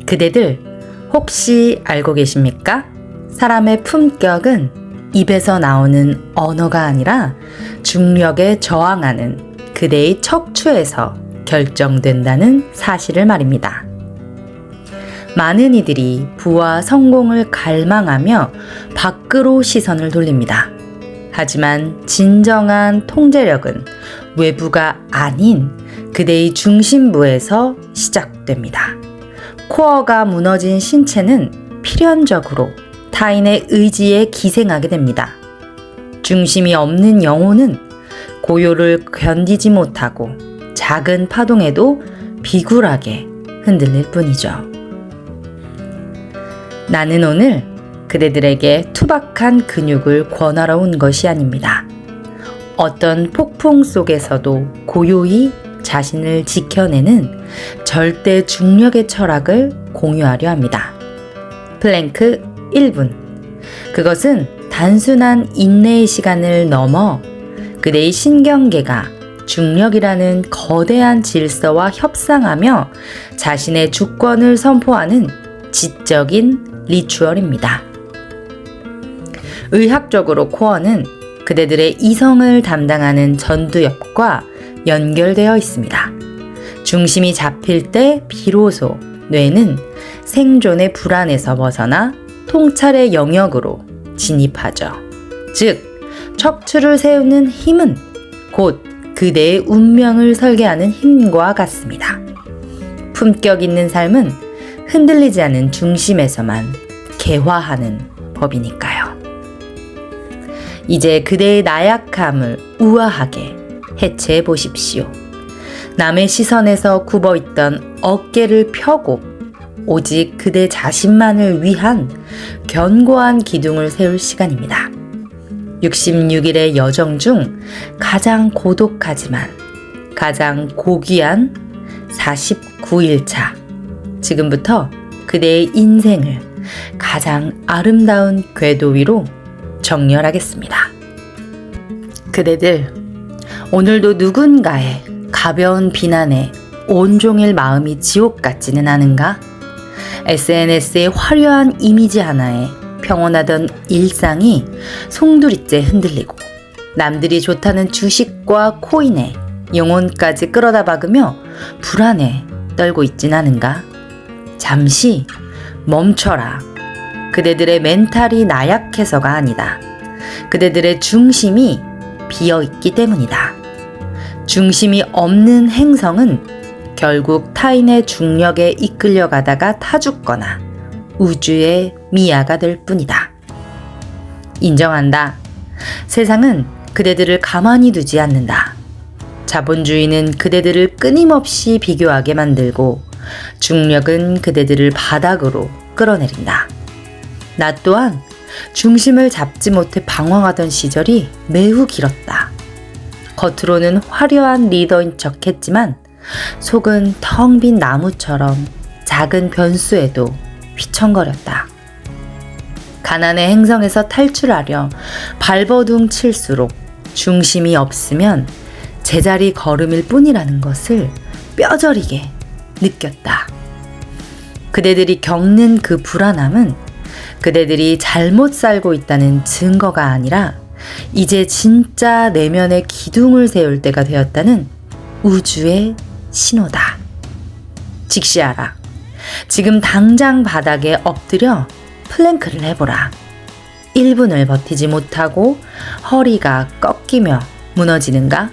그대들 혹시 알고 계십니까? 사람의 품격은 입에서 나오는 언어가 아니라 중력에 저항하는 그대의 척추에서 결정된다는 사실을 말입니다. 많은 이들이 부와 성공을 갈망하며 밖으로 시선을 돌립니다. 하지만 진정한 통제력은 외부가 아닌 그대의 중심부에서 시작됩니다. 코어가 무너진 신체는 필연적으로 타인의 의지에 기생하게 됩니다. 중심이 없는 영혼은 고요를 견디지 못하고 작은 파동에도 비굴하게 흔들릴 뿐이죠. 나는 오늘 그대들에게 투박한 근육을 권하러 온 것이 아닙니다. 어떤 폭풍 속에서도 고요히 자신을 지켜내는 절대 중력의 철학을 공유하려 합니다. 플랭크 1분. 그것은 단순한 인내의 시간을 넘어 그대의 신경계가 중력이라는 거대한 질서와 협상하며 자신의 주권을 선포하는 지적인 리추얼입니다. 의학적으로 코어는 그대들의 이성을 담당하는 전두엽과 연결되어 있습니다. 중심이 잡힐 때 비로소 뇌는 생존의 불안에서 벗어나 통찰의 영역으로 진입하죠. 즉, 척추를 세우는 힘은 곧 그대의 운명을 설계하는 힘과 같습니다. 품격 있는 삶은 흔들리지 않은 중심에서만 개화하는 법이니까요. 이제 그대의 나약함을 우아하게 해체해 보십시오. 남의 시선에서 굽어있던 어깨를 펴고 오직 그대 자신만을 위한 견고한 기둥을 세울 시간입니다. 66일의 여정 중 가장 고독하지만 가장 고귀한 49일차. 지금부터 그대의 인생을 가장 아름다운 궤도 위로 정렬하겠습니다. 그대들, 오늘도 누군가의 가벼운 비난에 온종일 마음이 지옥 같지는 않은가? SNS의 화려한 이미지 하나에 평온하던 일상이 송두리째 흔들리고 남들이 좋다는 주식과 코인에 영혼까지 끌어다 박으며 불안에 떨고 있진 않은가? 잠시 멈춰라. 그대들의 멘탈이 나약해서가 아니다. 그대들의 중심이 비어있기 때문이다. 중심이 없는 행성은 결국 타인의 중력에 이끌려가다가 타죽거나 우주의 미아가 될 뿐이다. 인정한다. 세상은 그대들을 가만히 두지 않는다. 자본주의는 그대들을 끊임없이 비교하게 만들고 중력은 그대들을 바닥으로 끌어내린다. 나 또한 중심을 잡지 못해 방황하던 시절이 매우 길었다. 겉으로는 화려한 리더인 척했지만 속은 텅 빈 나무처럼 작은 변수에도 휘청거렸다. 가난의 행성에서 탈출하려 발버둥 칠수록 중심이 없으면 제자리 걸음일 뿐이라는 것을 뼈저리게 느꼈다. 그대들이 겪는 그 불안함은 그대들이 잘못 살고 있다는 증거가 아니라 이제 진짜 내면의 기둥을 세울 때가 되었다는 우주의 신호다. 직시하라. 지금 당장 바닥에 엎드려 플랭크를 해보라. 1분을 버티지 못하고 허리가 꺾이며 무너지는가?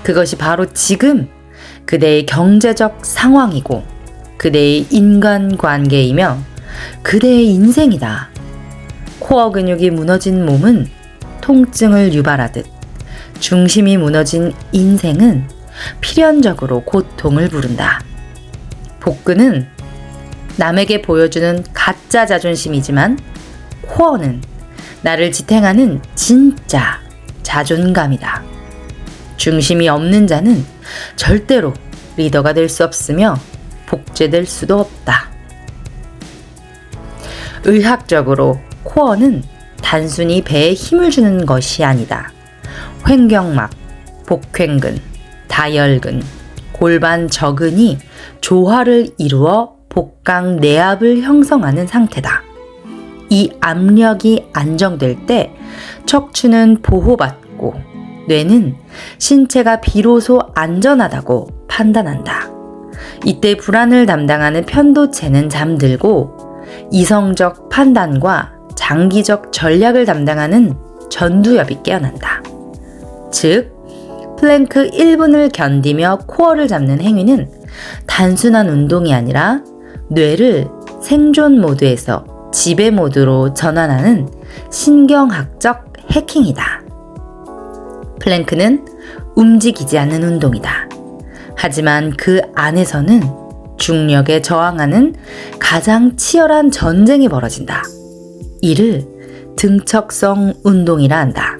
그것이 바로 지금 그대의 경제적 상황이고 그대의 인간관계이며 그대의 인생이다. 코어 근육이 무너진 몸은 통증을 유발하듯 중심이 무너진 인생은 필연적으로 고통을 부른다. 복근은 남에게 보여주는 가짜 자존심이지만 코어는 나를 지탱하는 진짜 자존감이다. 중심이 없는 자는 절대로 리더가 될 수 없으며 복제될 수도 없다. 의학적으로 코어는 단순히 배에 힘을 주는 것이 아니다. 횡격막, 복횡근, 다혈근, 골반 저근이 조화를 이루어 복강 내압을 형성하는 상태다. 이 압력이 안정될 때 척추는 보호받고 뇌는 신체가 비로소 안전하다고 판단한다. 이때 불안을 담당하는 편도체는 잠들고 이성적 판단과 장기적 전략을 담당하는 전두엽이 깨어난다. 즉, 플랭크 1분을 견디며 코어를 잡는 행위는 단순한 운동이 아니라 뇌를 생존 모드에서 지배 모드로 전환하는 신경학적 해킹이다. 플랭크는 움직이지 않는 운동이다. 하지만 그 안에서는 중력에 저항하는 가장 치열한 전쟁이 벌어진다. 이를 등척성 운동이라 한다.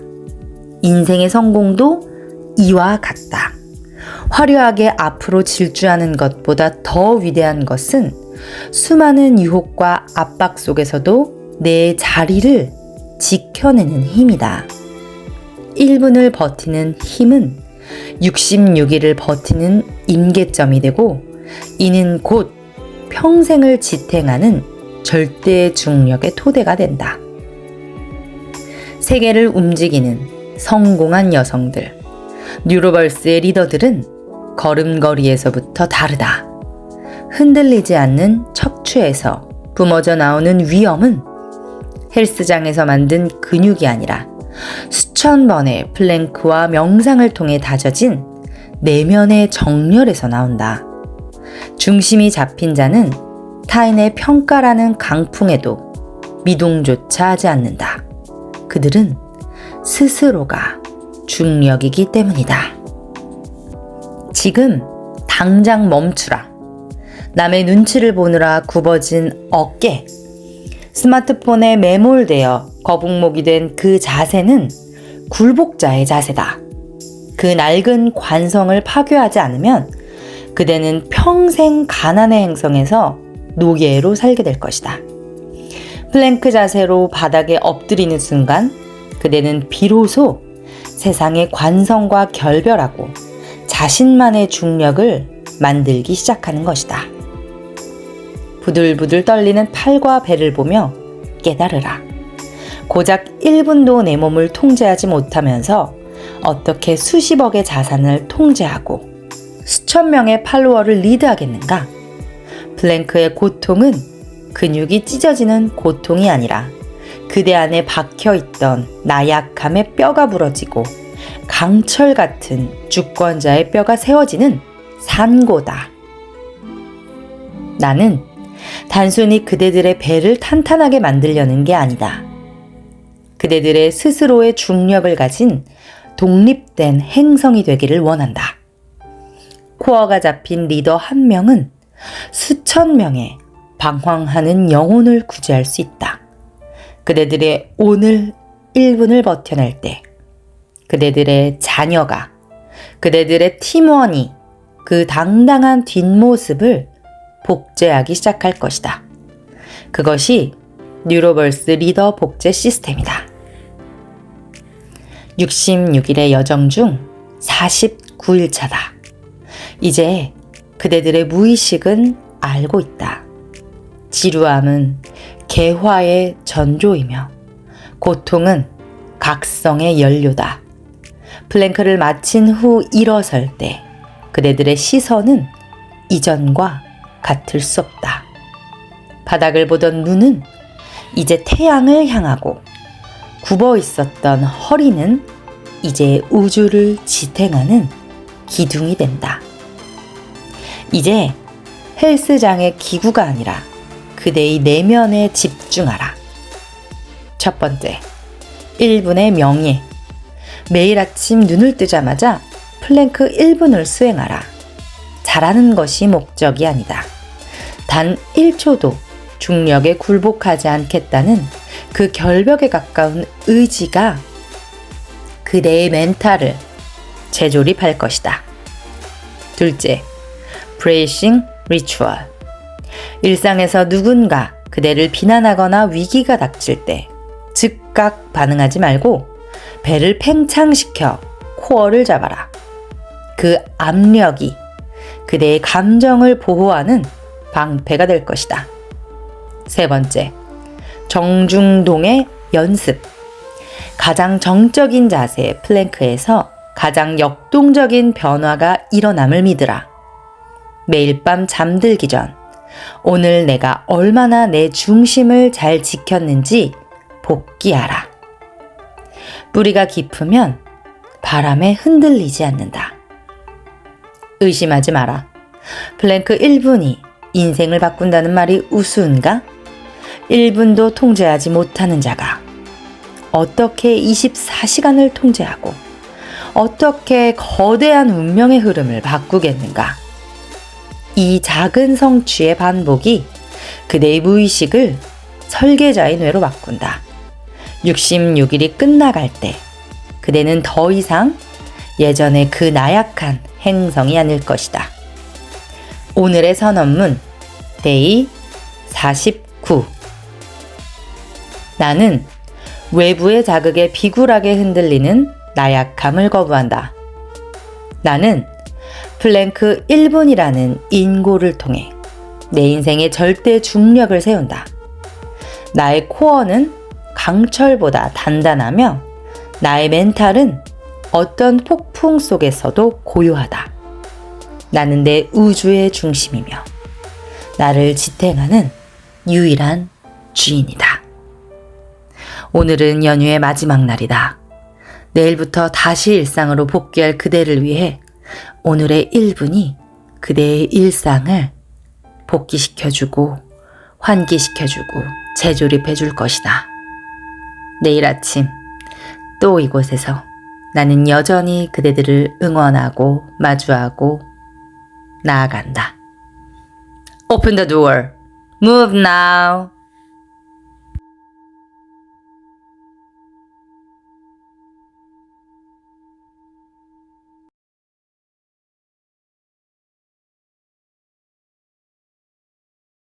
인생의 성공도 이와 같다. 화려하게 앞으로 질주하는 것보다 더 위대한 것은 수많은 유혹과 압박 속에서도 내 자리를 지켜내는 힘이다. 1분을 버티는 힘은 66일을 버티는 임계점이 되고 이는 곧 평생을 지탱하는 절대 중력의 토대가 된다. 세계를 움직이는 성공한 여성들, 뉴로벌스의 리더들은 걸음걸이에서부터 다르다. 흔들리지 않는 척추에서 뿜어져 나오는 위엄은 헬스장에서 만든 근육이 아니라 수천 번의 플랭크와 명상을 통해 다져진 내면의 정열에서 나온다. 중심이 잡힌 자는 타인의 평가라는 강풍에도 미동조차 하지 않는다. 그들은 스스로가 중력이기 때문이다. 지금 당장 멈추라. 남의 눈치를 보느라 굽어진 어깨, 스마트폰에 매몰되어 거북목이 된 그 자세는 굴복자의 자세다. 그 낡은 관성을 파괴하지 않으면 그대는 평생 가난의 행성에서 노예로 살게 될 것이다. 플랭크 자세로 바닥에 엎드리는 순간 그대는 비로소 세상의 관성과 결별하고 자신만의 중력을 만들기 시작하는 것이다. 부들부들 떨리는 팔과 배를 보며 깨달으라. 고작 1분도 내 몸을 통제하지 못하면서 어떻게 수십억의 자산을 통제하고 수천 명의 팔로워를 리드하겠는가? 플랭크의 고통은 근육이 찢어지는 고통이 아니라 그대 안에 박혀있던 나약함의 뼈가 부러지고 강철 같은 주권자의 뼈가 세워지는 산고다. 나는 단순히 그대들의 배를 탄탄하게 만들려는 게 아니다. 그대들의 스스로의 중력을 가진 독립된 행성이 되기를 원한다. 코어가 잡힌 리더 한 명은 수천 명의 방황하는 영혼을 구제할 수 있다. 그대들의 오늘 1분을 버텨낼 때 그대들의 자녀가, 그대들의 팀원이 그 당당한 뒷모습을 복제하기 시작할 것이다. 그것이 뉴로벌스 리더 복제 시스템이다. 66일의 여정 중 49일 차다. 이제 그대들의 무의식은 알고 있다. 지루함은 개화의 전조이며 고통은 각성의 연료다. 플랭크를 마친 후 일어설 때 그대들의 시선은 이전과 같을 수 없다. 바닥을 보던 눈은 이제 태양을 향하고 굽어 있었던 허리는 이제 우주를 지탱하는 기둥이 된다. 이제 헬스장의 기구가 아니라 그대의 내면에 집중하라. 첫 번째, 1분의 명예. 매일 아침 눈을 뜨자마자 플랭크 1분을 수행하라. 잘하는 것이 목적이 아니다. 단 1초도 중력에 굴복하지 않겠다는 그 결벽에 가까운 의지가 그대의 멘탈을 재조립할 것이다. 둘째, 브레이싱 리추얼. 일상에서 누군가 그대를 비난하거나 위기가 닥칠 때 즉각 반응하지 말고 배를 팽창시켜 코어를 잡아라. 그 압력이 그대의 감정을 보호하는 방패가 될 것이다. 세 번째, 정중동의 연습. 가장 정적인 자세 플랭크에서 가장 역동적인 변화가 일어남을 믿으라. 매일 밤 잠들기 전 오늘 내가 얼마나 내 중심을 잘 지켰는지 복기하라. 뿌리가 깊으면 바람에 흔들리지 않는다. 의심하지 마라. 플랭크 1분이 인생을 바꾼다는 말이 우스운가? 1분도 통제하지 못하는 자가 어떻게 24시간을 통제하고 어떻게 거대한 운명의 흐름을 바꾸겠는가? 이 작은 성취의 반복이 그대의 무의식을 설계자의 뇌로 바꾼다. 66일이 끝나갈 때 그대는 더 이상 예전의 그 나약한 행성이 아닐 것이다. 오늘의 선언문 데이 49. 나는 외부의 자극에 비굴하게 흔들리는 나약함을 거부한다. 나는 플랭크 1분이라는 인고를 통해 내 인생의 절대 중력을 세운다. 나의 코어는 강철보다 단단하며 나의 멘탈은 어떤 폭풍 속에서도 고요하다. 나는 내 우주의 중심이며 나를 지탱하는 유일한 주인이다. 오늘은 연휴의 마지막 날이다. 내일부터 다시 일상으로 복귀할 그대를 위해 오늘의 1분이 그대의 일상을 복귀시켜주고 환기시켜주고 재조립해줄 것이다. 내일 아침 또 이곳에서 나는 여전히 그대들을 응원하고 마주하고 나아간다. Open the door. Move now.